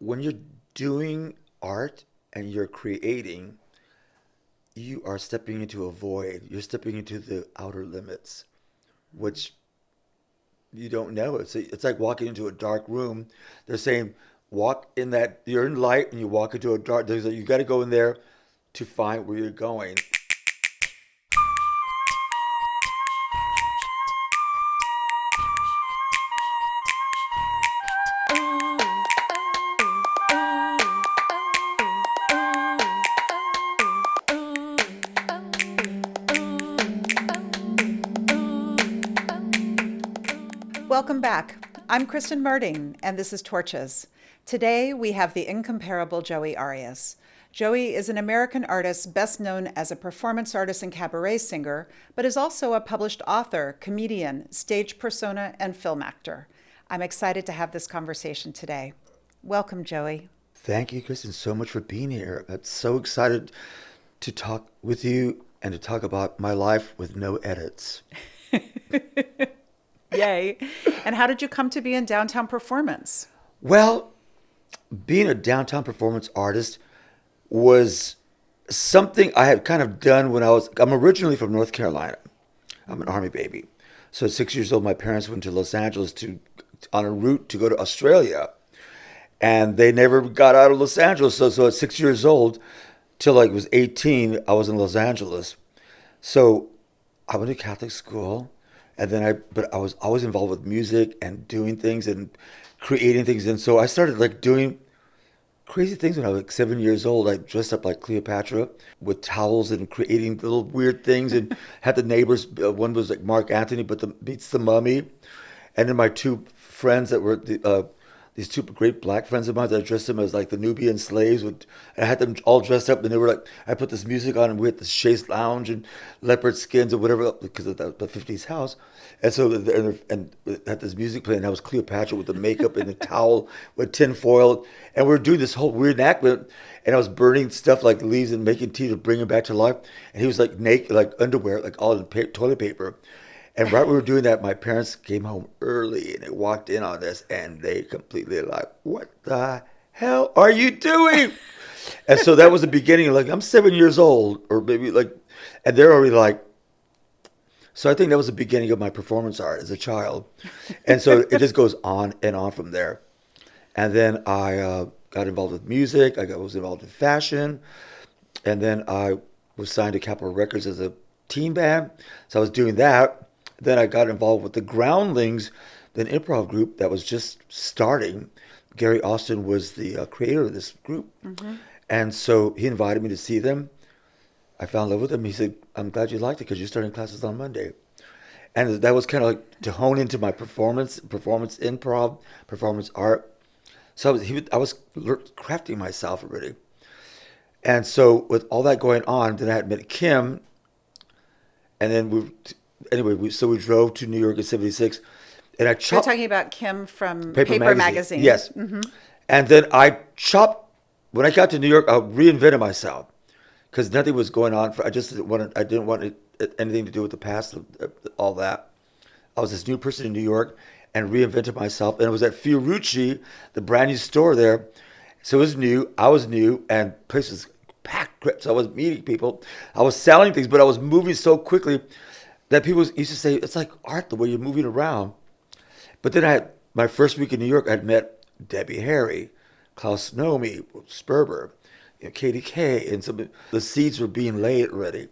when you're doing art and you're creating, you are stepping into a void. You're stepping into the outer limits, which you don't know. It's like walking into a dark room. They're saying, walk in that, you're in light and you walk into a dark, you got to go in there to find where you're going. Welcome back. I'm Kristen Merding, and this is Torches. Today, we have the incomparable Joey Arias. Joey is an American artist best known as a performance artist and cabaret singer, but is also a published author, comedian, stage persona, and film actor. I'm excited to have this conversation today. Welcome, Joey. Thank you, Kristen, so much for being here. I'm so excited to talk with you and to talk about my life with no edits. Yay. And how did you come to be in downtown performance? Well, being a downtown performance artist was something I had kind of done I'm originally from North Carolina. I'm an Army baby. So at 6 years old, my parents went to Los Angeles on a route to go to Australia. And they never got out of Los Angeles. So at 6 years old, till I was 18, I was in Los Angeles. So I went to Catholic school. And then but I was always involved with music and doing things and creating things. And so I started like doing crazy things when I was like 7 years old. I dressed up like Cleopatra with towels and creating little weird things and had the neighbors. One was like Mark Antony, but beats the mummy. And then my two friends that were these two great black friends of mine, I dressed them as like the Nubian slaves. I had them all dressed up, and they were like, I put this music on, and we had this chaise lounge and leopard skins or whatever because of the 50s house. And so, and had this music playing, and I was Cleopatra with the makeup and the towel with tin foil. And we were doing this whole weird enactment, and I was burning stuff like leaves and making tea to bring him back to life. And he was like naked, like underwear, like all in toilet paper. And right when we were doing that, my parents came home early and they walked in on this and they completely like, what the hell are you doing? And so that was the beginning. Like, I'm 7 years old or maybe like, and they're already like, so I think that was the beginning of my performance art as a child. And so it just goes on and on from there. And then I got involved with music. Was involved in fashion. And then I was signed to Capitol Records as a teen band. So I was doing that. Then I got involved with the Groundlings, an improv group that was just starting. Gary Austin was the creator of this group. Mm-hmm. And so he invited me to see them. I fell in love with him. He said, I'm glad you liked it because you're starting classes on Monday. And that was kind of like to hone into my performance improv, performance art. So I was crafting myself already. And so with all that going on, then I had met Kim. And then we drove to New York in '76, and I chopped. You're talking about Kim from Paper Magazine. Yes. Mm-hmm. And then I chopped. When I got to New York, I reinvented myself because nothing was going on. I didn't want anything to do with the past, all that. I was this new person in New York and reinvented myself. And it was at Fiorucci, the brand new store there. So it was new. I was new, and the place was packed. So I was meeting people. I was selling things, but I was moving so quickly that people used to say, it's like art the way you're moving around. But then my first week in New York, I'd met Debbie Harry, Klaus Nomi, Sperber, Katie Kay, and the seeds were being laid already.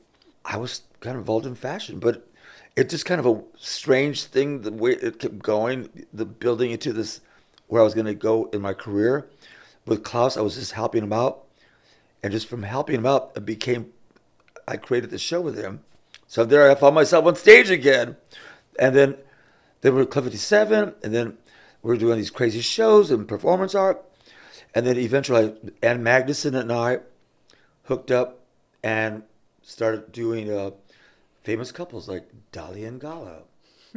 I was kind of involved in fashion, but it's just kind of a strange thing, the way it kept going, the building into this, where I was going to go in my career. With Klaus, I was just helping him out. And just from helping him out, I created the show with him. So there I found myself on stage again. And then we were at Club 57, and then we were doing these crazy shows and performance art. And then eventually Ann Magnuson and I hooked up and started doing famous couples like Dahlia and Gala,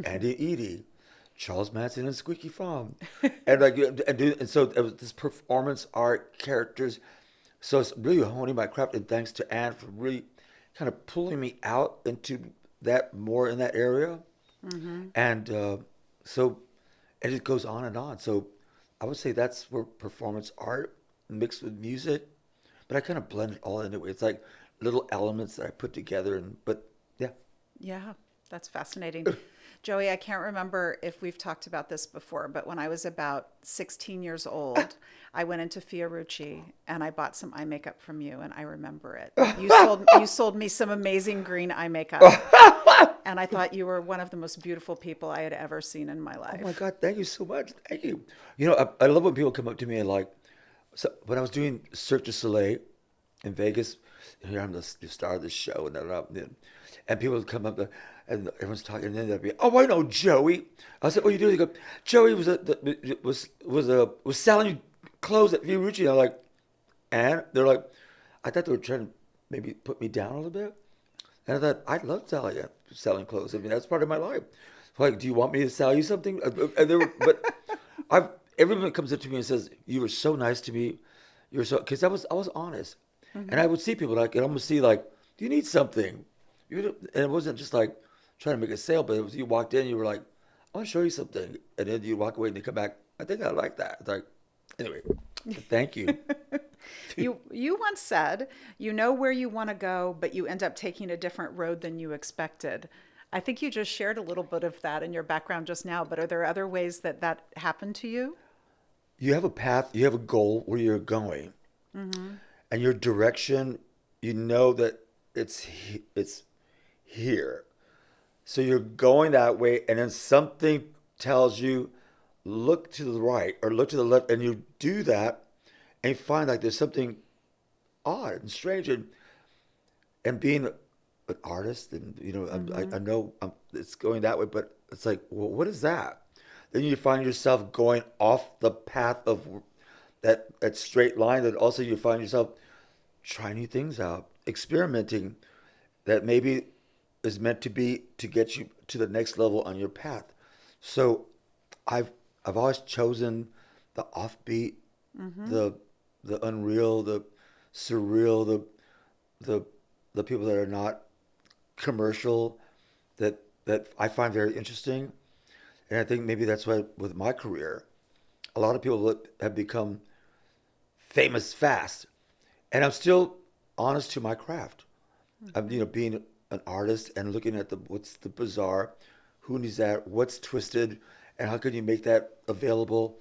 Andy and Edie, Charles Manson and Squeaky Fromm. And so it was this performance art characters. So it's really honing my craft, and thanks to Ann for really kind of pulling me out into that more in that area. Mm-hmm. And so it goes on and on. So I would say that's where performance art mixed with music, but I kind of blend it all into it. It's like little elements that I put together, and but yeah. Yeah, that's fascinating. Joey, I can't remember if we've talked about this before, but when I was about 16 years old, I went into Fiorucci and I bought some eye makeup from you, and I remember it. You sold me some amazing green eye makeup, and I thought you were one of the most beautiful people I had ever seen in my Oh my life. God, thank you so much. Thank you. You know, I love when people come up to me and like, so when I was doing Cirque du Soleil in Vegas, here I'm the star of the show, and people would come up and everyone's talking, and then they'd be, oh, I know Joey. I said, what are you doing? They go, Joey was selling clothes at Fiorucci. And I'm like, and they're like, I thought they were trying to maybe put me down a little bit. And I thought, I'd love selling clothes. I mean, that's part of my life. Like, do you want me to sell you something? And they were, but I've everyone that comes up to me and says, "You were so nice to me. You were so," because I was honest, and I would see people like, and almost see like, "Do you need something?" And it wasn't just like trying to make a sale, but it was you walked in, you were like, "I want to show you something," and then you walk away and you come back. I think I like that. It's like, anyway, thank you. You once said, you know where you want to go, but you end up taking a different road than you expected. I think you just shared a little bit of that in your background just now, but are there other ways that that happened to you? You have a path, you have a goal where you're going, and your direction, you know that it's here. So you're going that way, and then something tells you, look to the right or look to the left, and you do that, and you find like there's something odd and strange, and being an artist, and I know it's going that way, but it's like, well, what is that? Then you find yourself going off the path of that straight line. That also you find yourself trying new things out, experimenting that maybe is meant to be to get you to the next level on your path. So I've I've always chosen the offbeat, the unreal, the surreal, the the people that are not commercial, that I find very interesting. And I think maybe that's why with my career, a lot of people that have become famous fast, and I'm still honest to my craft. I'm, being an artist and looking at the what's the bizarre, who needs that, what's twisted, and how can you make that available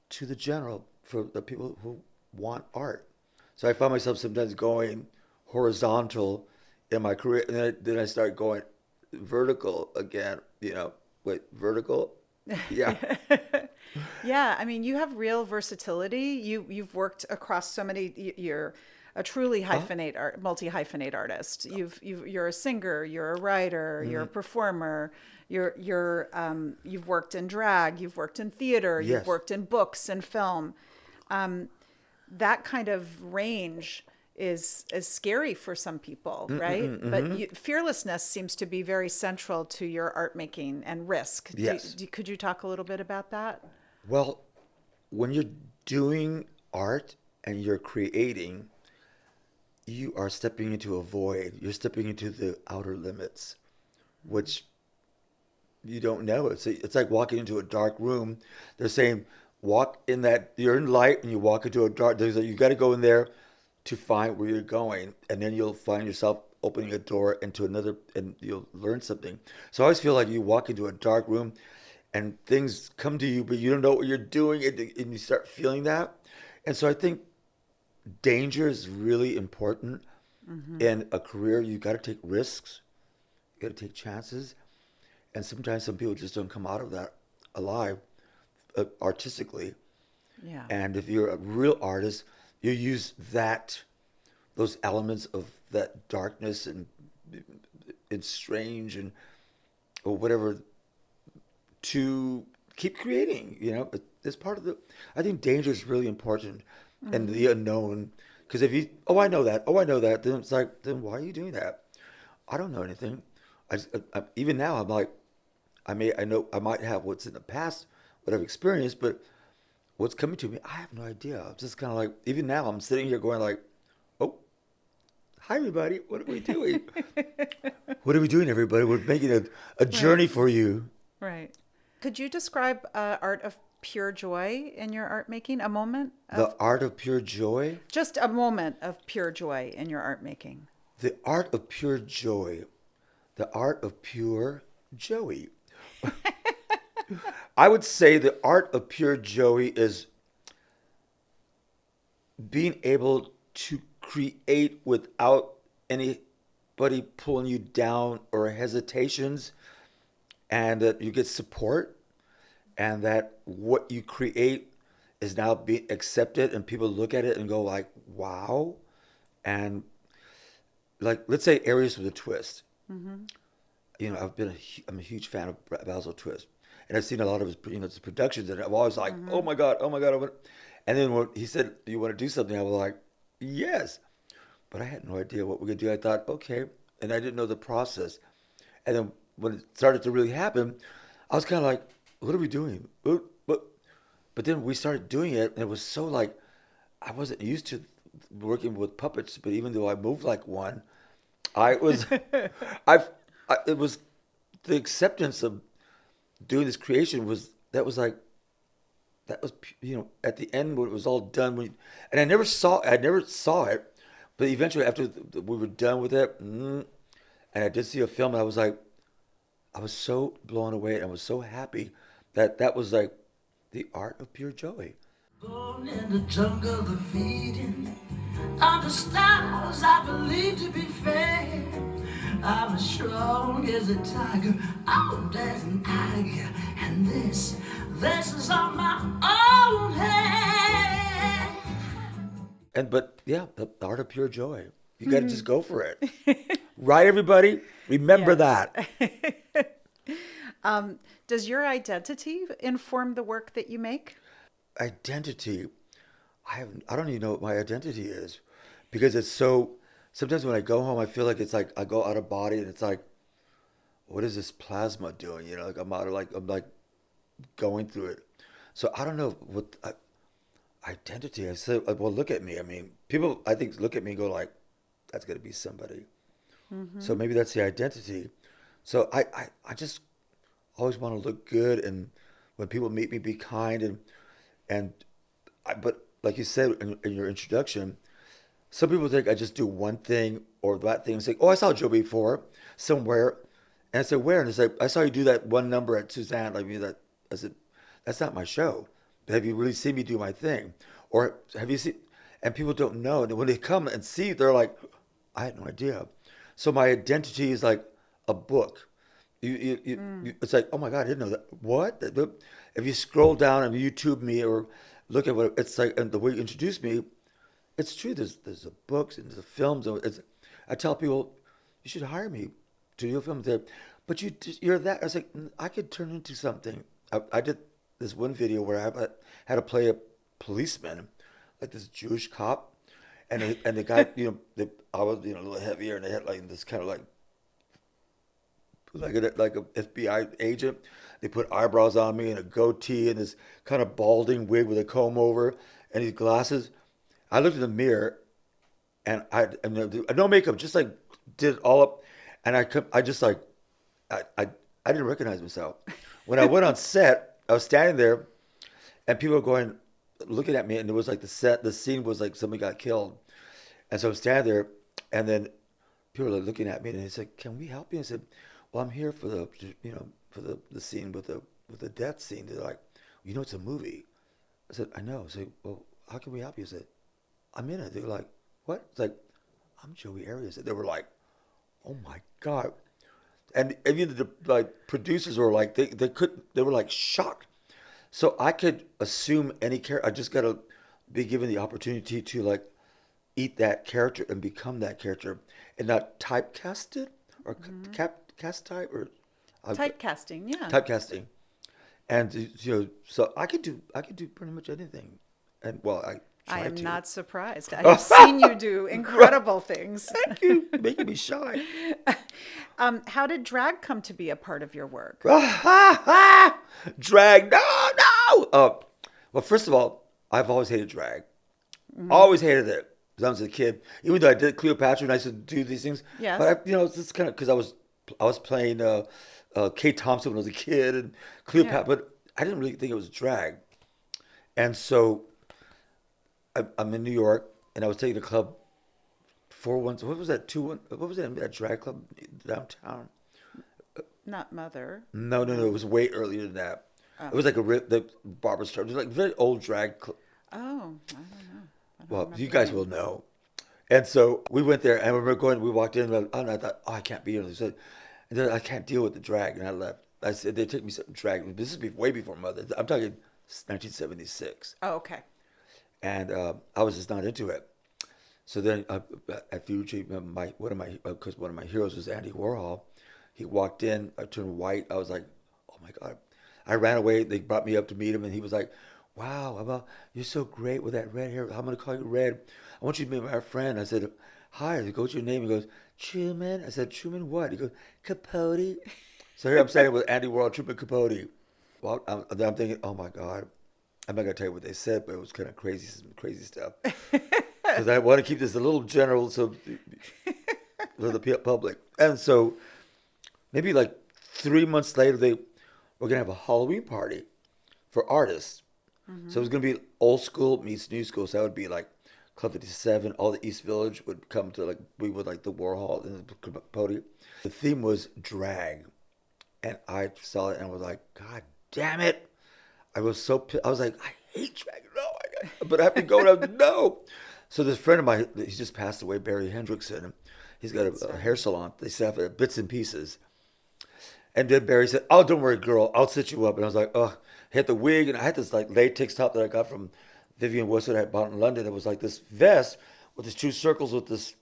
to the general for the people who want art. So I find myself sometimes going horizontal in my career, and then I start going vertical again. Wait, vertical? Yeah. Yeah, I mean, you have real versatility. You've worked across so many. You're a truly Uh, multi hyphenate artist. You're a singer, you're a writer, you're a performer. You've worked in drag, you've worked in theater, you've yes. worked in books and film. That kind of range is scary for some people, right? But fearlessness seems to be very central to your art making and risk. Yes. Could you talk a little bit about that? Well, when you're doing art and you're creating, you are stepping into a void. You're stepping into the outer limits, which you don't know. It's like walking into a dark room. They're saying walk in that you're in light and you walk into a dark. You got to go in there to find where you're going, and then you'll find yourself opening a door into another, and you'll learn something. So I always feel like you walk into a dark room, and things come to you, but you don't know what you're doing, and you start feeling that. And so I think danger is really important in a career. You got to take risks. You got to take chances. And sometimes some people just don't come out of that alive artistically. Yeah. And if you're a real artist, you use those elements of that darkness and it's strange and or whatever to keep creating. It's part of the. I think danger is really important and the unknown. Because if you, oh I know that, then it's like, then why are you doing that? I don't know anything. Even now, I'm like, I know I might have what's in the past, what I've experienced, but what's coming to me, I have no idea. I'm just kind of like, even now, I'm sitting here going like, oh, hi everybody, what are we doing? What are we doing, everybody? We're making a Right. journey for you. Right. Could you describe art of pure joy in your art making? A moment of The art of pure joy. just a moment of pure joy in your art making. The art of pure joy. The art of pure Joey. I would say the art of pure Joey is being able to create without anybody pulling you down or hesitations, and that you get support, and that what you create is now being accepted, and people look at it and go like, wow. And like, let's say Arias with a twist. I'm a huge fan of Basil Twist, and I've seen a lot of his productions, and I'm always like, oh my god, oh my god, and then when he said, "Do you want to do something?" I was like, yes, but I had no idea what we could do. I thought, okay, and I didn't know the process, and then when it started to really happen, I was kind of like, what are we doing? But then we started doing it, and it was so like, I wasn't used to working with puppets, but even though I moved like one, I was, it was the acceptance of doing this creation that was at the end when it was all done, and I never saw it, but eventually after we were done with it, and I did see a film, and I was so blown away, and I was so happy that was like the art of pure joy. Born in the jungle, the feeding of the stars, I believe to be fair. I'm as strong as a tiger, oh, there's an tiger, and this is on my own head. But yeah, the art of pure joy. You got to just go for it, right? Everybody, remember Yes. that. Does your identity inform the work that you make? Identity. I don't even know what my identity is, because it's so. Sometimes when I go home, I feel like it's like I go out of body, and it's like, what is this plasma doing? Like I'm like going through it. So I don't know what identity. I said, well, look at me. I mean, people I think look at me and go like, that's gonna be somebody. So maybe that's the identity. So I just always want to look good, and when people meet me, be kind, and but like you said in your introduction, some people think I just do one thing or that thing and say, oh, I saw Joe before somewhere, and I said, where? And they say, I saw you do that one number at Suzanne. Like me, that I said, that's not my show. Have you really seen me do my thing, or have you seen? And people don't know, and when they come and see, they're like, I had no idea. So my identity is like a book. It's like, oh my God, I didn't know that. What? If you scroll down and YouTube me or look at what it's like, and the way you introduce me, it's true. There's the books and the films. I tell people, you should hire me to do a film there. But you're that. I was like, I could turn into something. I did this one video where I had to play a policeman, like this Jewish cop, and the guy, I was a little heavier, and they had like this kind of like a FBI agent. They put eyebrows on me and a goatee and this kind of balding wig with a comb over and these glasses. I looked in the mirror, and no makeup, just like did it all up, and I just like I didn't recognize myself. When I went on set, I was standing there, and people were going looking at me, and it was like the scene was like somebody got killed, and so I'm standing there, and then people were like looking at me, and they said, "Can we help you?" I said, "Well, I'm here for the scene with the death scene." They're like, "It's a movie." I said, "I know." I said, "Well, how can we help you?" I said, "I'm in it." They were like, "What?" It's like, "I'm Joey Arias." They were like, "Oh my God!" And even the like producers were like, they were like shocked. So I could assume any character. I just gotta be given the opportunity to like eat that character and become that character, and not typecast it or cast type or Typecasting, yeah. typecasting. And so I could do pretty much anything, and well, I I try am to. not surprised. I have seen you do incredible things. Thank you, making me shy. How did drag come to be a part of your work? Drag, no, no. Well, first of all, I've always hated drag. Always hated it. When I was a kid, even though I did Cleopatra and I used to do these things, Yes. but it's just kind of because I was playing Kate Thompson when I was a kid and Cleopatra, Yeah. but I didn't really think it was drag. And so I'm in New York, and I was taking a club 4-1. What was that? 2-1. What was that drag club downtown? Not Mother. No, no, no. It No. was way earlier than that. It Oh. was like the Barbara Streisand. It was like very old drag. Oh, I don't know. I don't Well, you remember the guys will name. know. And so we went there, and we were going. We walked in, and I thought, oh, I can't be here. They said, and then I can't deal with the drag, and I left. I said they took me some drag. This is way before Mother. I'm talking 1976, Oh, okay. and I was just not into it. So then at Fuji, because one of my heroes was Andy Warhol. He walked in. I turned white. I was like, oh my god. I ran away. They brought me up to meet him, and he was like, wow, you're so great with that red hair. I'm gonna call you Red. I want you to be my friend. I said, hi. I go, what's your name? He goes, Truman. I said, Truman what? He goes, Capote. So here I'm standing with Andy Warhol, Truman Capote. Well, I'm thinking, oh my god. I'm not gonna tell you what they said, but it was kind of crazy, some crazy stuff. Because I want to keep this a little general, so for the public. And so maybe like 3 months later, they were gonna have a Halloween party for artists. So it was gonna be old school meets new school. So that would be like Club 57. All the East Village would come to like we would like the Warhol and the podium. The theme was drag, and I saw it and I was like, God damn it! I was so I was like, I hate drag. No, but I have to go. And I have to no. So this friend of mine, he's just passed away, Barry Hendrickson. He's got a hair salon. They sell it bits and pieces. And then Barry said, "Oh, don't worry, girl. I'll sit you up." And I was like, "Oh." I had the wig, and I had this like latex top that I got from Vivian Westwood I bought in London. It was like this vest with these two circles with this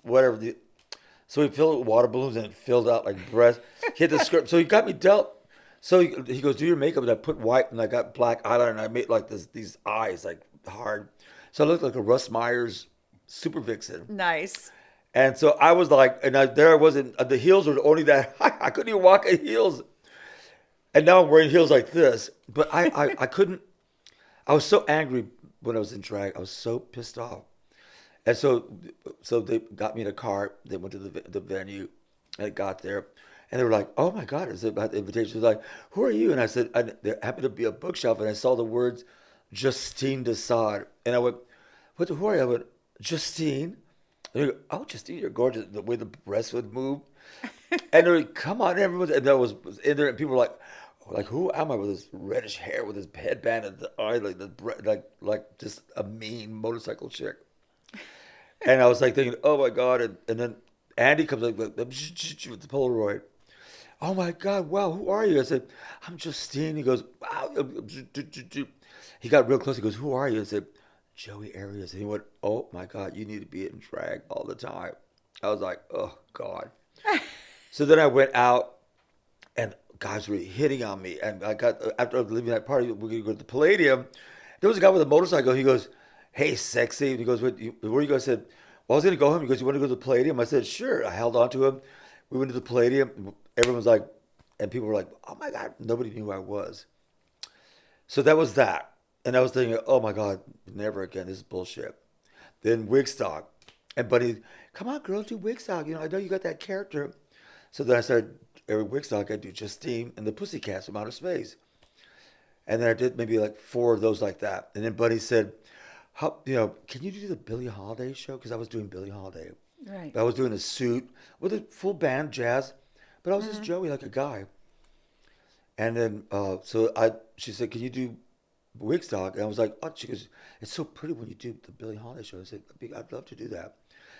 whatever. So he filled it with water balloons, and it filled out like breath. He had the skirt. So he got me dealt. So he goes, "Do your makeup," and I put white, and I got black eyeliner, and I made like these eyes like hard. So I looked like a Russ Myers super vixen. Nice. And so I was like, there I wasn't. The heels were only that high. I couldn't even walk in heels. And now I'm wearing heels like this. But I couldn't. I was so angry when I was in drag. I was so pissed off. And so they got me in a car. They went to the venue. And I got there. And they were like, oh my God, it's about the invitation. They're like, who are you? And I said, there happened to be a bookshelf. And I saw the words Justine Desaad. And I went, who are you? I went, Justine. And they go, oh, Justine, you're gorgeous. The way the breasts would move. And they're like, come on, everyone. And that was in there. And people were like, who am I with this reddish hair, with this headband and the eye, like just a mean motorcycle chick. And I was like thinking, oh my God. And then Andy comes like with the Polaroid. Oh my God, wow, who are you? I said, I'm Justine. He goes, wow. He got real close. He goes, who are you? I said, Joey Arias. And he went, oh my God, you need to be in drag all the time. I was like, oh God. So then I went out and guys were hitting on me. And I got, after leaving that party, we're going to go to the Palladium. There was a guy with a motorcycle. He goes, hey, sexy. And he goes, where are you going? I said, well, I was going to go home. He goes, you want to go to the Palladium? I said, sure. I held on to him. We went to the Palladium. Everyone was like, and people were like, oh my God, nobody knew who I was. So that was that. And I was thinking, oh my God, never again. This is bullshit. Then Wigstock. And Buddy, come on, girl, do Wigstock. I know you got that character. So then I started every Wigstock. I do Justine and the Pussycats from Outer Space. And then I did maybe like 4 of those like that. And then Buddy said, can you do the Billie Holiday show? Because I was doing Billie Holiday. Right. I was doing a suit with a full band, jazz. But I was just Joey, like a guy. And then, she said, can you do Wigstock? And I was like, oh, she goes, it's so pretty when you do the Billie Holiday show. I said, I'd love to do that.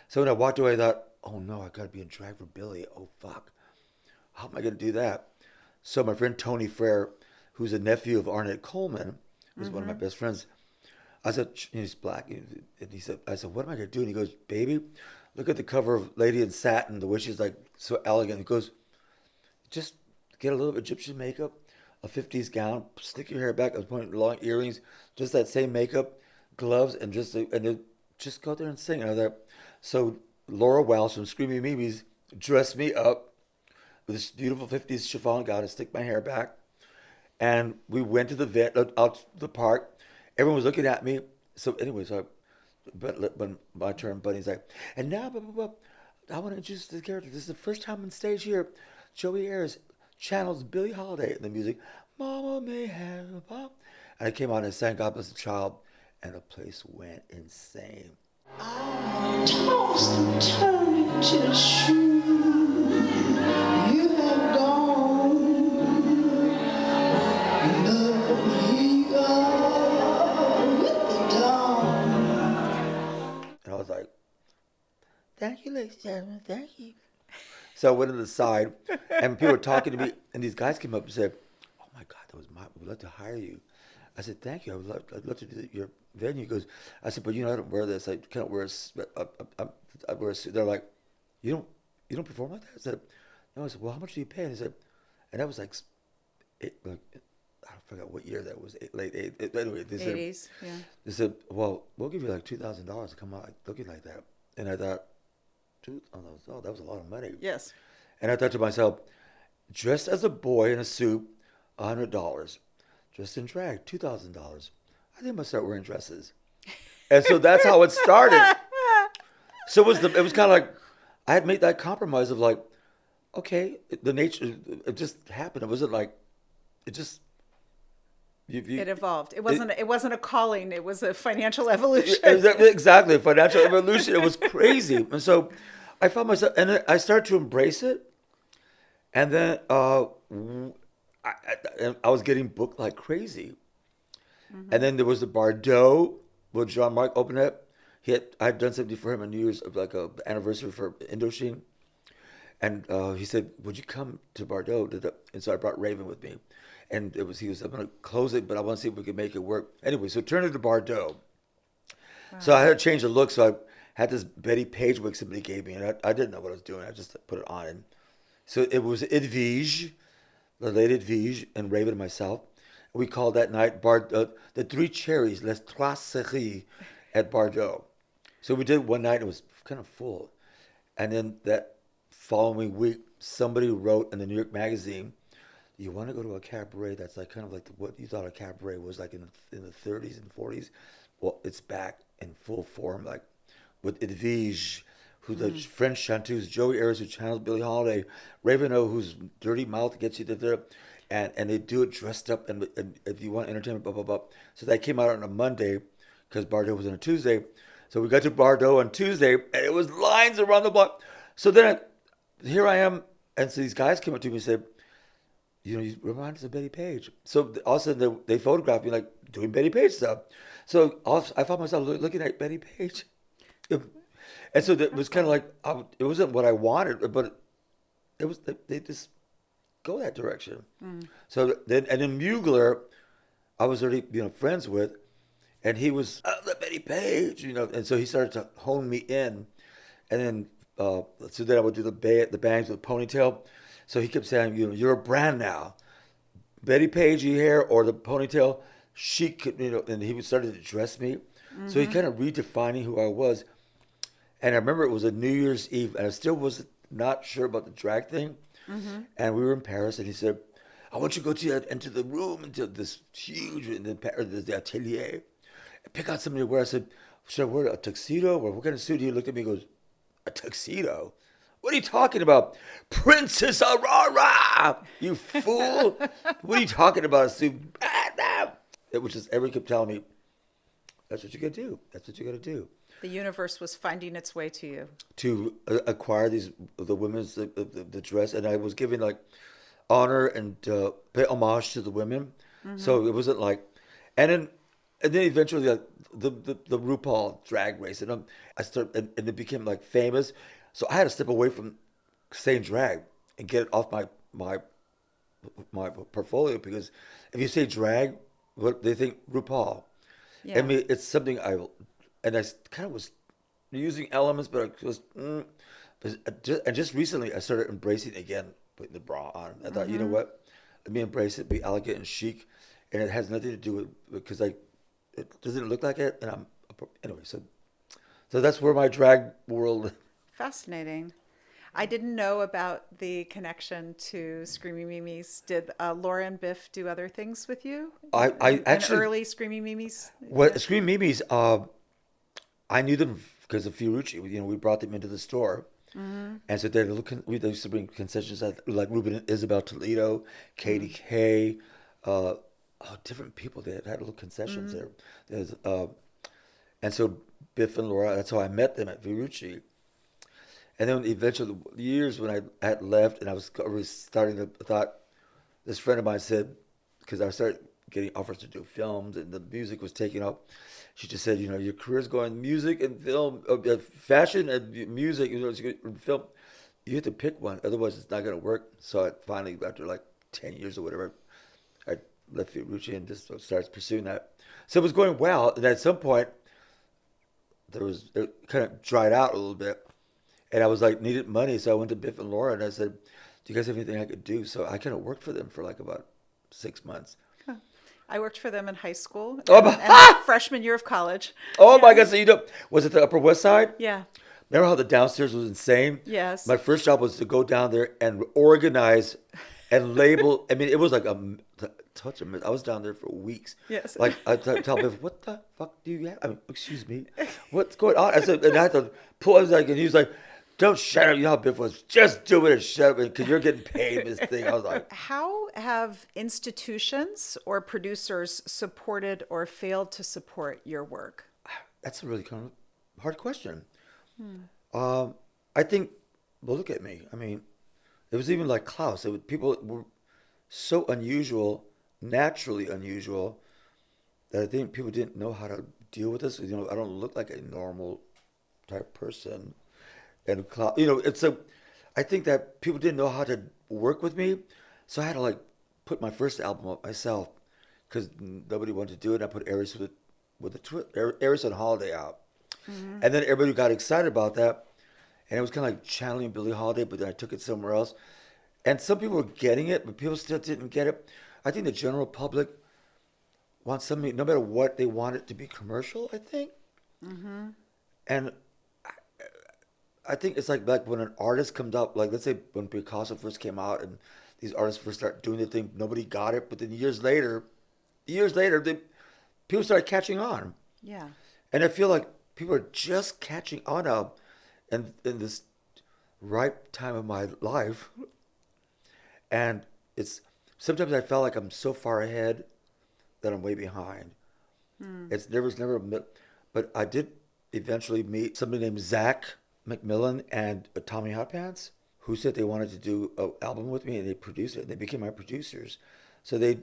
So when I walked away, I thought, oh no, I got to be in drag for Billie. Oh, fuck. How am I going to do that? So my friend Tony Frere, who's a nephew of Arnett Coleman, was one of my best friends. I said, he's black. And I said, what am I going to do? And he goes, baby, look at the cover of Lady in Satin, the way she's like so elegant. He goes, just get a little Egyptian makeup, a 50s gown, stick your hair back. I was putting long earrings, just that same makeup, gloves, and then just go out there and sing. And I was like, so Laura Welsh from Screaming Mimi's dressed me up with this beautiful 50s chiffon gown to stick my hair back. And we went to out to the park. Everyone was looking at me. So anyway, but when my turn, Buddy's like, and now, blah, blah, blah, I want to introduce the character. This is the first time on stage here. Joey Ayers channels Billie Holiday in the music. Mama may have a pop. And I came out and sang God Bless the Child, and the place went insane. Tossed and turned into a shoe. You have gone, but here you are with the dawn. And I was like, thank you, ladies and gentlemen, thank you. So I went to the side, and people were talking to me, and these guys came up and said, oh my God, we'd love to hire you. I said, thank you, I'd love to do your venue. He goes, I said, but I don't wear this. I can't wear I wear a suit. They're like, you don't perform like that? I said, no. I said, well, how much do you pay? And he said, and that was like, I forgot what year that was, late 80s. Anyway, they said, 80s, yeah. They said, well, we'll give you like $2,000 to come out looking like that. And I thought, that was a lot of money. Yes. And I thought to myself, dressed as a boy in a suit, $100. Dressed in drag, $2,000. I think I must start wearing dresses. And so that's how it started. So it was kind of like, I had made that compromise of like, okay, the nature, it just happened. It wasn't like, it just, It evolved. It wasn't a calling. It was a financial evolution. Exactly, financial evolution. It was crazy. And so I found myself, and then I started to embrace it. And then I was getting booked like crazy. Mm-hmm. And then there was the Bardot, where Jean-Marc opened it. I had done something for him on New Year's, like a anniversary for Indochine. And he said, would you come to Bardot? And so I brought Raven with me. And he was, I'm going to close it, but I want to see if we can make it work. Anyway, so it turned into Bardot. Wow. So I had to change the look. So I had this Betty Page wig somebody gave me, and I didn't know what I was doing. I just put it on. And so it was Edwige, the late Edwige, and Raven and myself. We called that night the Three Cherries, Les Trois Ceris at Bardot. So we did one night. It was kind of full. And then that following week, somebody wrote in the New York Magazine, you want to go to a cabaret that's like kind of like what you thought a cabaret was like in the 30s and 40s? Well, it's back in full form, like with Edwige, who the French chanteuse, Joey Arias, who channels Billie Holiday, Raven O, whose dirty mouth gets you to there, and they do it dressed up, and if you want entertainment, blah, blah, blah. So that came out on a Monday, because Bardot was on a Tuesday. So we got to Bardot on Tuesday, and it was lines around the block. So then here I am, and so these guys came up to me and said, you remind us of Betty Page. So all of a sudden they photographed me like doing Betty Page stuff. So I found myself looking at Betty Page. And so it was kind of like, it wasn't what I wanted, but it was, they just go that direction. So then Mugler, I was already, friends with, and he was, the Betty Page, and so he started to hone me in. And then, so then I would do the bangs with ponytail. So he kept saying, you're a brand now. Betty Pagey hair or the ponytail, she could, and he started to dress me. Mm-hmm. So he kind of redefining who I was. And I remember it was a New Year's Eve, and I still was not sure about the drag thing. Mm-hmm. And we were in Paris, and he said, I want you to go into the room, into this huge, the atelier, and pick out something to wear. I said, should I wear a tuxedo? Or what kind of suit? He looked at me and goes, a tuxedo? What are you talking about? Princess Aurora! You fool! What are you talking about? A suit? It was just, everyone kept telling me, that's what you got to do. That's what you got to do. The universe was finding its way to you. To acquire the women's, the dress. And I was giving like honor and pay homage to the women. Mm-hmm. So it wasn't like, and then eventually like, the RuPaul drag race. And and it became like famous. So I had to step away from saying drag and get it off my portfolio, because if you say drag, what they think RuPaul. Yeah. I mean, it's something I kind of was using elements, but I was, and just recently I started embracing again, putting the bra on. I thought, you know what, let me embrace it, be elegant and chic, and it has nothing to do with, because it doesn't look like it, and anyway, so that's where my drag world. Fascinating. I didn't know about the connection to Screamy Mimi's. Did Laura and Biff do other things with you? I actually early Screamy Mimi's. Well, Screamy Mimi's, I knew them because of Fiorucci. We brought them into the store, and so we used to bring concessions like Ruben and Isabel Toledo, Katie Kay, different people. They had little concessions there. There's and so Biff and Laura. That's how I met them at Virucci. And then eventually, the years when I had left, and I was already starting to thought. This friend of mine said, because I started getting offers to do films, and the music was taking up. She just said, your career's going music and film, fashion and music, film. You have to pick one, otherwise it's not going to work. So I finally, after like 10 years or whatever, I left Fiorucci and just started pursuing that. So it was going well, and at some point, it kind of dried out a little bit, and I was like needed money, so I went to Biff and Laura and I said, "Do you guys have anything I could do?" So I kind of worked for them for like about 6 months. I worked for them in high school Oh and freshman year of college. oh my God! So was it the Upper West Side? Yeah. Remember how the downstairs was insane? Yes. My first job was to go down there and organize and label. I mean, it was like touch a mess. I was down there for weeks. Yes. Like I tell Biff, "What the fuck do you have?" I mean, excuse me, what's going on? I said, and I had to pull. I was like, and he was like, "Don't shut up." You know how Biff was. Just do it and shut up, because you're getting paid this thing. I was like, How have institutions or producers supported or failed to support your work? that's a really kind of hard question. I think, well, look at me. I mean, it was even like Klaus. People were so unusual, naturally unusual, that I think people didn't know how to deal with this. I don't look like a normal type person. And Klaus, I think that people didn't know how to work with me. So I had to like put my first album up myself because nobody wanted to do it. I put Arias Arias on Holiday out. And then everybody got excited about that. And it was kind of like channeling Billie Holiday, but then I took it somewhere else. And some people were getting it, but people still didn't get it. I think the general public wants something, no matter what, they want it to be commercial, I think. And I think it's like when an artist comes out, like let's say when Picasso first came out and these artists first start doing their thing, nobody got it. But then years later, people started catching on. Yeah. And I feel like people are just catching on now in this ripe time of my life. And it's sometimes I felt like I'm so far ahead that I'm way behind. There was never, but I did eventually meet somebody named Zach McMillan and Tommy Hotpants, who said they wanted to do an album with me, and they produced it. They became my producers. So they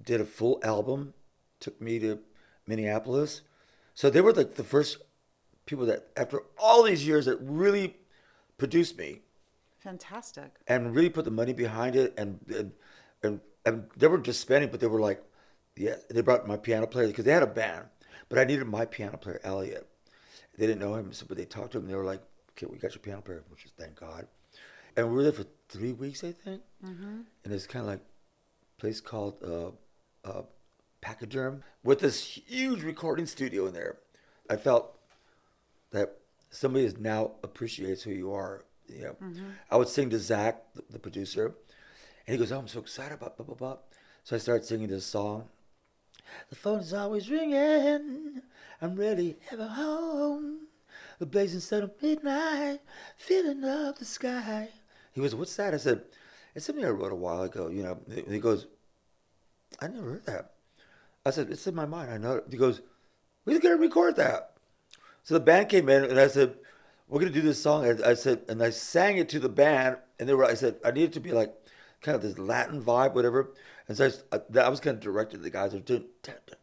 did a full album, took me to Minneapolis. So they were like the first people that, after all these years, that really produced me Fantastic. and really put the money behind it. And they weren't just spending, but they were like, yeah, they brought my piano player because they had a band, but I needed my piano player, Elliot. They didn't know him, but they talked to him. And they were like, okay, we got your piano player, which is thank God. And we were there for 3 weeks, I think. And it's kind of like a place called Pachyderm with this huge recording studio in there. I felt that somebody is now appreciates who you are. I would sing to Zach, the producer, and he goes, "Oh, I'm so excited about blah blah blah." So I started singing this song. The phone is always ringing. I'm ready ever home. The blazing sun of midnight, filling up the sky. He goes, "What's that?" I said, "It's something I wrote a while ago." And he goes, "I never heard that." I said, "It's in my mind. I know it." He goes, "We're gonna record that." So the band came in, and I said, "We're gonna do this song." And I said, and I sang it to the band, and I said, I need it to be like kind of this Latin vibe, whatever. And so I was kind of directed the guys, and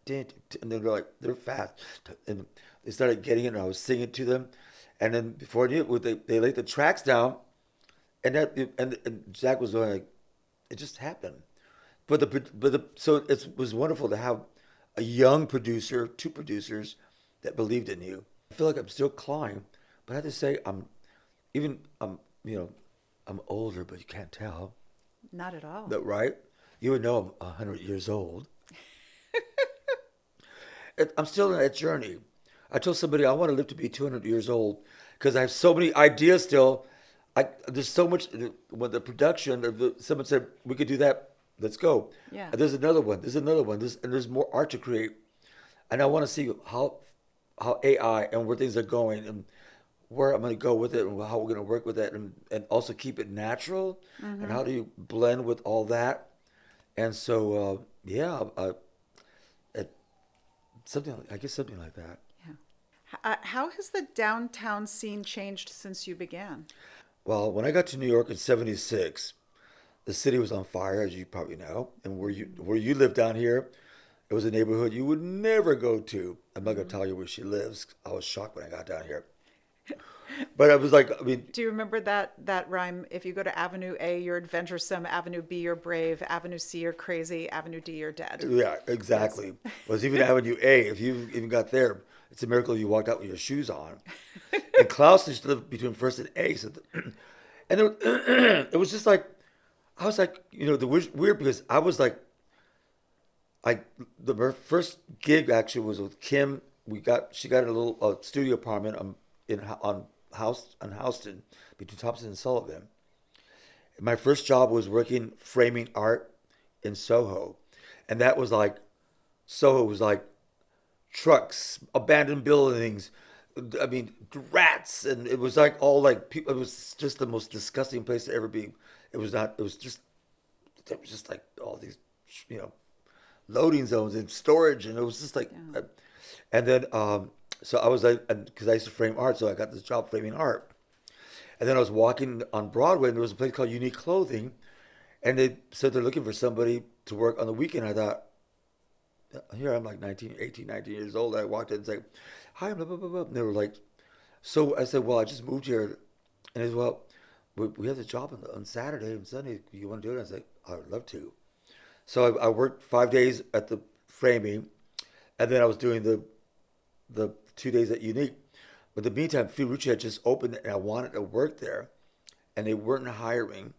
they were like, they're fast, and they started getting it, and I was singing to them, and then before I knew it, they laid the tracks down, and Zach was going like, it just happened. So it was wonderful to have a young producer, two producers that believed in you. I feel like I'm still clawing, but I have to say I'm older, but you can't tell. Not at all. That right? You would know I'm 100 years old. I'm still in that journey. I told somebody I want to live to be 200 years old because I have so many ideas still. There's so much when the production someone said we could do that. Let's go. Yeah. And there's another one. And there's more art to create. And I want to see how AI and where things are going and where I'm going to go with it and how we're going to work with it and also keep it natural and how do you blend with all that. And so, I guess something like that. Yeah. How has the downtown scene changed since you began? Well, when I got to New York in '76, the city was on fire, as you probably know, and where you live down here, it was a neighborhood you would never go to. I'm not gonna tell you where she lives. I was shocked when I got down here, but I was like, I mean, Do you remember that rhyme? If you go to Avenue A, you're adventuresome. Avenue B, you're brave. Avenue C, you're crazy. Avenue D, you're dead. yeah, Yes. exactly. Well, it's even Avenue A. If you even got there, it's a miracle you walked out with your shoes on. And Klaus used to live between First and A, so and it was just like I was like, the weird because I was like the first gig actually was with Kim. She got a little studio apartment on Houston between Thompson and Sullivan. My first job was working framing art in Soho, and that was like Soho was like trucks, abandoned buildings. I mean, rats, and it was like all like people. It was just the most disgusting place to ever be. It was not. It was just. It was just like all these, you know, loading zones and storage, and it was just like. Yeah. And then, so I was like, because I used to frame art, so I got this job framing art. And then I was walking on Broadway, and there was a place called Unique Clothing, and they said they're looking for somebody to work on the weekend. I thought, here I'm like 19 years old. I walked in and said, hi, blah, blah, blah, blah. And they were like, so I said, well, I just moved here. And they said, well, we have the job on Saturday and Sunday. You want to do it? I said, I would love to. So I worked 5 days at the framing, and then I was doing the 2 days at Unique. But in the meantime, Fiorucci had just opened it, and I wanted to work there, and they weren't hiring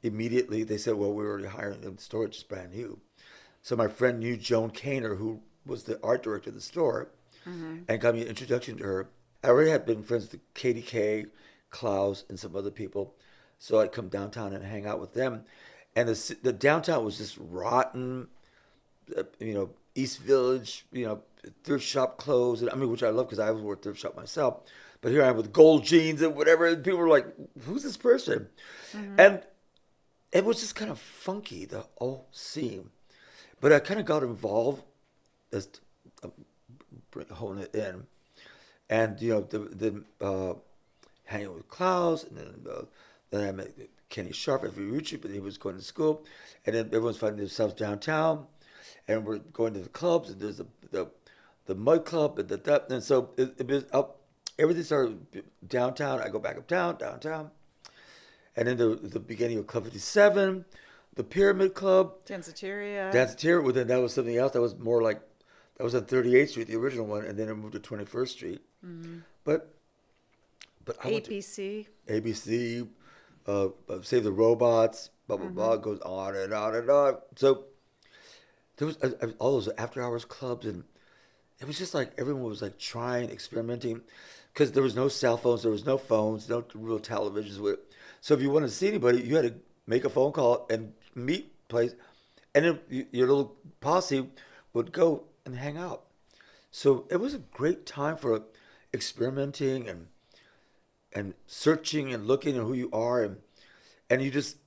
immediately. They said, well, we're already hiring. The store is brand new. So my friend knew Joan Kaner, who was the art director of the store, and got me an introduction to her. I already had been friends with Katie Kay, Klaus, and some other people. So I'd come downtown and hang out with them. And the downtown was just rotten, East Village, thrift shop clothes. I mean, which I love because I was a thrift shop myself. But here I am with gold jeans and whatever. And people were like, who's this person? And it was just kind of funky, the whole scene. But I kind of got involved as holding it in. And, hanging with Klaus. And then I met Kenny Sharp at Fiorucci, but he was going to school. And then everyone's finding themselves downtown. And we're going to the clubs. And there's the Mud Club. And so it was up. Everything started downtown. I go back uptown, downtown. And then the beginning of Club 57, the Pyramid Club. Danceteria. Danceteria, well, then that was something else. That was more like, that was on 38th Street, the original one, and then it moved to 21st Street. But I went to ABC. ABC, Save the Robots, blah, blah, blah, it goes on and on and on. So there was all those after hours clubs, and it was just like everyone was like trying, experimenting, because there was no cell phones, there was no phones, no real televisions with it. So if you wanted to see anybody, you had to make a phone call and meet place, and then your little posse would go and hang out. So it was a great time for experimenting and searching and looking at who you are, and you just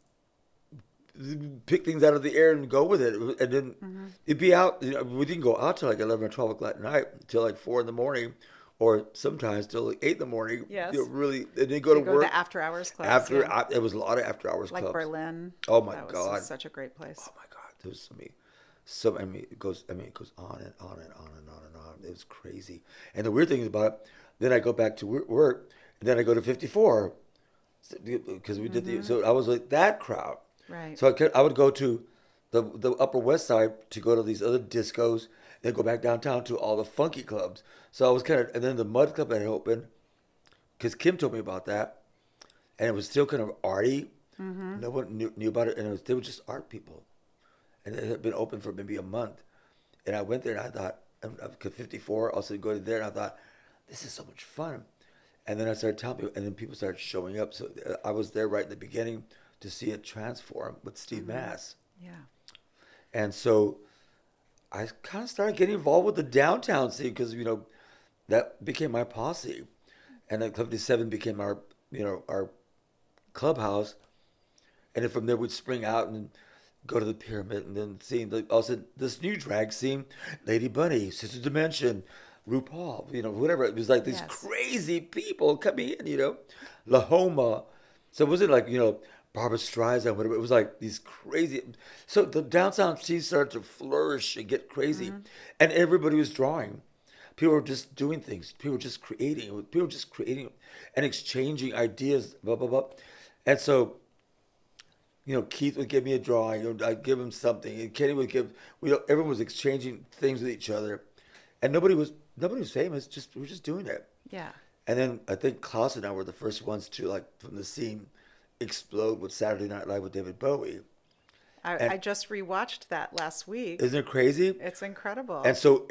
pick things out of the air and go with it. And then it'd be out. We didn't go out till like 11 or 12 o'clock at night, till like 4 in the morning, or sometimes till like 8 in the morning. Yes. Really, and then go to You go work. to the after hours clubs. Yeah. It was a lot of after hours Like clubs. Berlin. Oh my That was God. such a great place. Oh my God. There was it goes on and on and on and on and on. It was crazy. And the weird thing is about it, then I go back to work, and then I go to 54 because we did so I was like that crowd. Right. So I would go to the Upper West Side to go to these other discos, then go back downtown to all the funky clubs. So I was and then the Mud Club had opened because Kim told me about that, and it was still kind of arty. No one knew about it, and they were just art people, and it had been open for maybe a month. And I went there, and I thought, because 54, I also go there, and I thought, this is so much fun. And then I started telling people, and then people started showing up. So I was there right in the beginning to see it transform with Steve Mass. Yeah. And so I kind of started getting involved with the downtown scene because, that became my posse. And then Club 57 became our clubhouse. And then from there we'd spring out and go to the pyramid and then seeing also this new drag scene, Lady Bunny, Sister Dimension, RuPaul, whatever. It was like these Yes. crazy people coming in, La Homa. So it wasn't like, Barbara Streisand, whatever. It was like these crazy. So the downtown scene started to flourish and get crazy. And everybody was drawing. People were just doing things. People were just creating. People were just creating and exchanging ideas, blah, blah, blah. And so Keith would give me a drawing, or I'd give him something, and Kenny would give. Everyone was exchanging things with each other, and nobody was famous. Just we were just doing it. Yeah. And then I think Klaus and I were the first ones to like from the scene explode with Saturday Night Live with David Bowie. And I just rewatched that last week. isn't it crazy? It's incredible. And so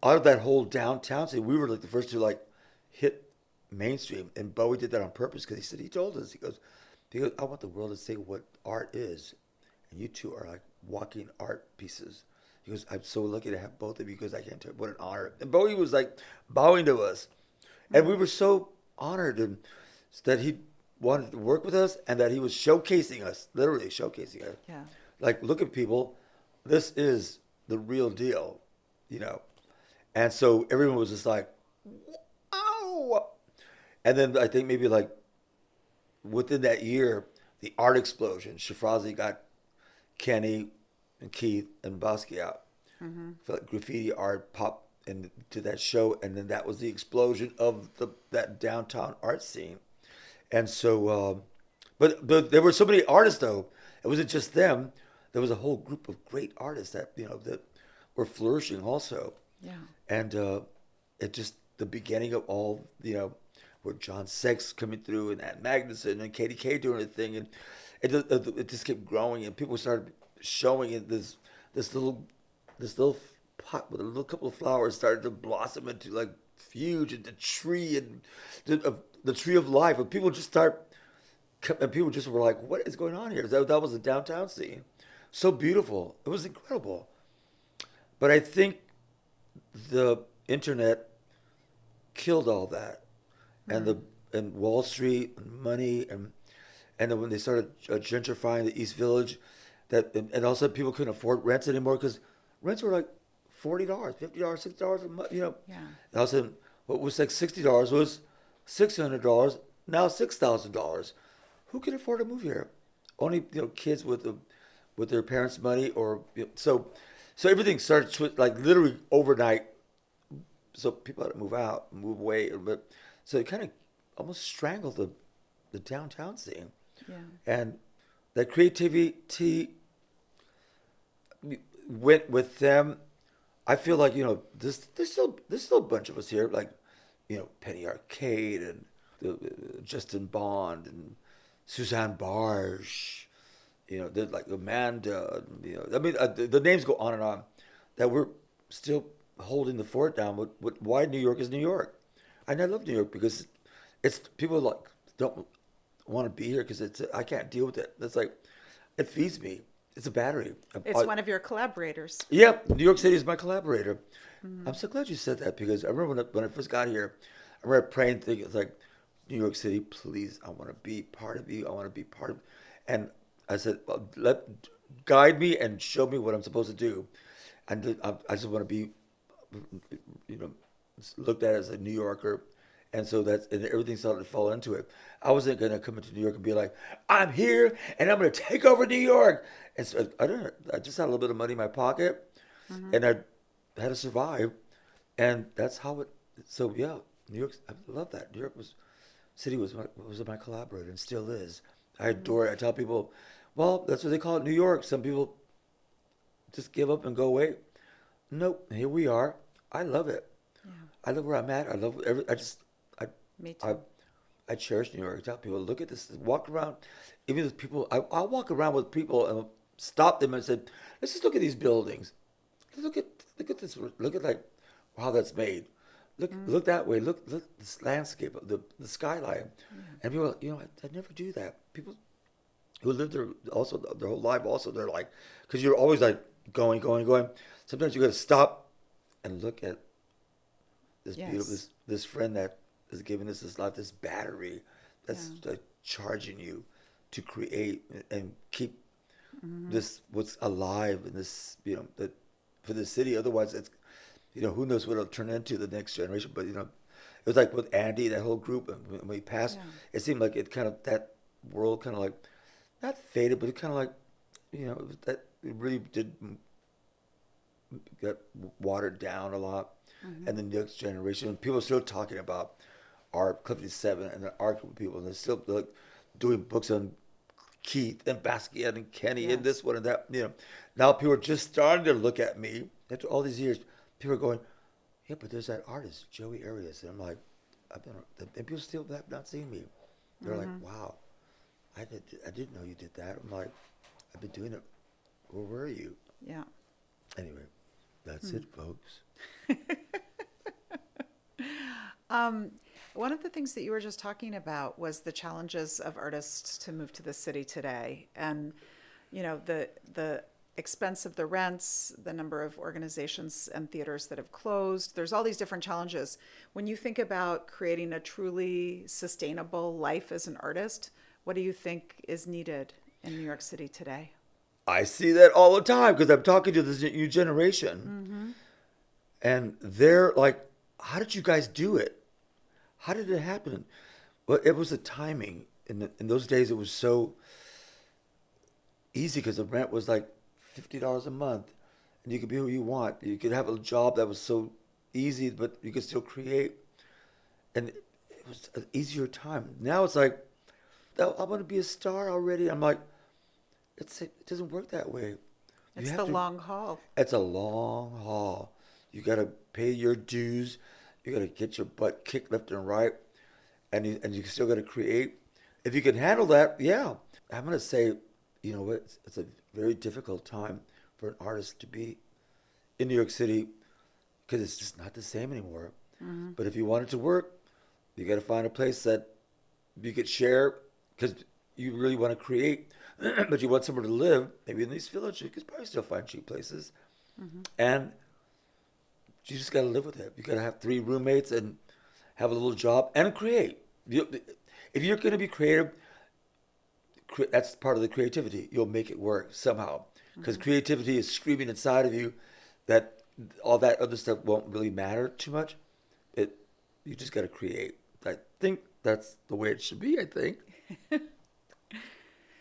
out of that whole downtown scene, we were like the first to like hit mainstream. And Bowie did that on purpose because he told us, he goes, I want the world to say what art is, and you two are like walking art pieces. He goes, I'm so lucky to have both of you because I can't tell you what an honor. And Bowie was like bowing to us, and we were so honored and that he wanted to work with us and that he was showcasing us, literally showcasing us. Yeah. Like, look at people, this is the real deal, you know. And so everyone was just like, wow. And then I think maybe like within that year, the art explosion. Shafrazi got Kenny and Keith and Basquiat. Felt like graffiti art popped into that show, and then that was the explosion of that downtown art scene. And so, but there were so many artists though. It wasn't just them. There was a whole group of great artists that were flourishing also. Yeah. And it just the beginning of all where John Sex coming through and Ann Magnuson and Katie Kay doing a thing, and it just kept growing, and people started showing it this little pot with a little couple of flowers started to blossom into like huge into tree and the tree of life, and people just were like, what is going on here? That was the downtown scene, so beautiful. It was incredible. But I think the internet killed all that, and Wall Street and money and then when they started gentrifying the East Village, and also people couldn't afford rents anymore because rents were like $40, $50, $60 a month. Yeah. And all of a sudden, what was like $60 was $600, now $6,000. Who can afford to move here? Only kids with their parents' money, or so everything started like literally overnight. So people had to move out, move away, but so it kind of almost strangled the downtown scene. Yeah. And that creativity went with them. I feel like there's still a bunch of us here, like Penny Arcade and Justin Bond and Suzanne Barge, they're like Amanda, I mean the names go on and on, that we're still holding the fort down with why New York is New York. And I love New York because it's people like don't want to be here because I can't deal with it. It's like it feeds me. It's a battery. It's one of your collaborators. Yeah, New York City is my collaborator. I'm so glad you said that because I remember when I first got here, I remember praying, thinking, it's like, New York City, please, I want to be part of you. I want to be part of, and I said, well, guide me and show me what I'm supposed to do, and I just want to be, looked at as a New Yorker, and so and everything started to fall into it. I wasn't gonna come into New York and be like, I'm here and I'm gonna take over New York. And so I just had a little bit of money in my pocket, and I had to survive, and that's how it. So yeah, New York. I love that. New York City was my collaborator and still is. I adore it. I tell people, well, that's what they call it, New York. Some people just give up and go away. Nope, here we are. I love it. Yeah. I love where I'm at. I love Me too. I cherish New York. I tell people, look at this. Walk around. Even with people, I'll walk around with people and stop them and say, let's just look at these buildings. Look at this. Look at like how that's made. Look that way. Look this landscape, the skyline. And people, I never do that. People who live there also their whole life also they're like, because you're always like going. Sometimes you got to stop and look at this Yes. beautiful this friend that is giving us this life, this battery that's like charging you to create and keep this what's alive in this, that for the city. Otherwise, it's, who knows what it'll turn into the next generation. But it was like with Andy, that whole group, and when he passed, Yeah. it seemed like it kind of that world kind of like not faded, but it kind of like that it really did got watered down a lot. And the next generation, people are still talking about our Club 57 and the art group of people, and they're still like doing books on Keith and Basquiat and Kenny and Yes. this one and that. Now people are just starting to look at me after all these years. People are going, yeah, but there's that artist Joey Arias, and I'm like, and people still have not seen me. They're like, wow, I didn't know you did that. I'm like, I've been doing it. Where were you? Yeah. Anyway, that's it, folks. One of the things that you were just talking about was the challenges of artists to move to the city today, and the expense of the rents, the number of organizations and theaters that have closed. There's all these different challenges. When you think about creating a truly sustainable life as an artist, what do you think is needed in New York City today? I see that all the time because I'm talking to this new generation, and they're like, "How did you guys do it? How did it happen?" Well, it was the timing. In those days, it was so easy because the rent was like $50 a month, and you could be who you want. You could have a job that was so easy, but you could still create, and it was an easier time. Now it's like, "Oh, I want to be a star already." I'm like, it doesn't work that way. You It's have the to. long haul. It's a long haul. You got to pay your dues. You got to get your butt kicked left and right, and you still got to create. If you can handle that, yeah. I'm gonna say, it's a very difficult time for an artist to be in New York City because it's just not the same anymore. But if you want it to work, you got to find a place that you could share because you really want to create, but you want somewhere to live. Maybe in these villages, you could probably still find cheap places, and you just got to live with it. You got to have three roommates and have a little job and create. If you're going to be creative, that's part of the creativity. You'll make it work somehow because creativity is screaming inside of you that all that other stuff won't really matter too much. You just got to create. I think that's the way it should be. I think.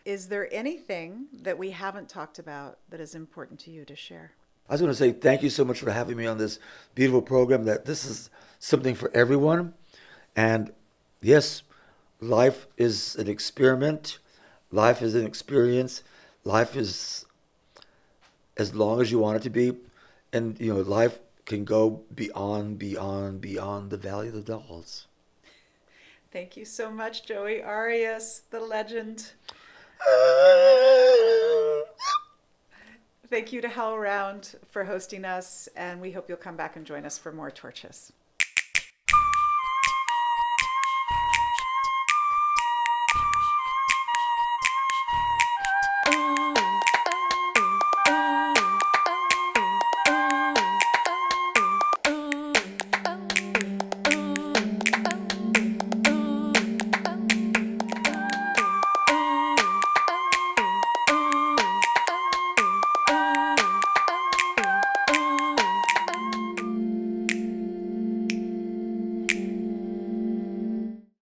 Is there anything that we haven't talked about that is important to you to share? I was going to say thank you so much for having me on this beautiful program. That this is something for everyone, and yes, life is an experiment. Life is an experience. Life is as long as you want it to be, and life can go beyond, beyond, beyond the Valley of the Dolls. Thank you so much, Joey Arias, the legend. Thank you to Hell Round for hosting us, and we hope you'll come back and join us for more Torches.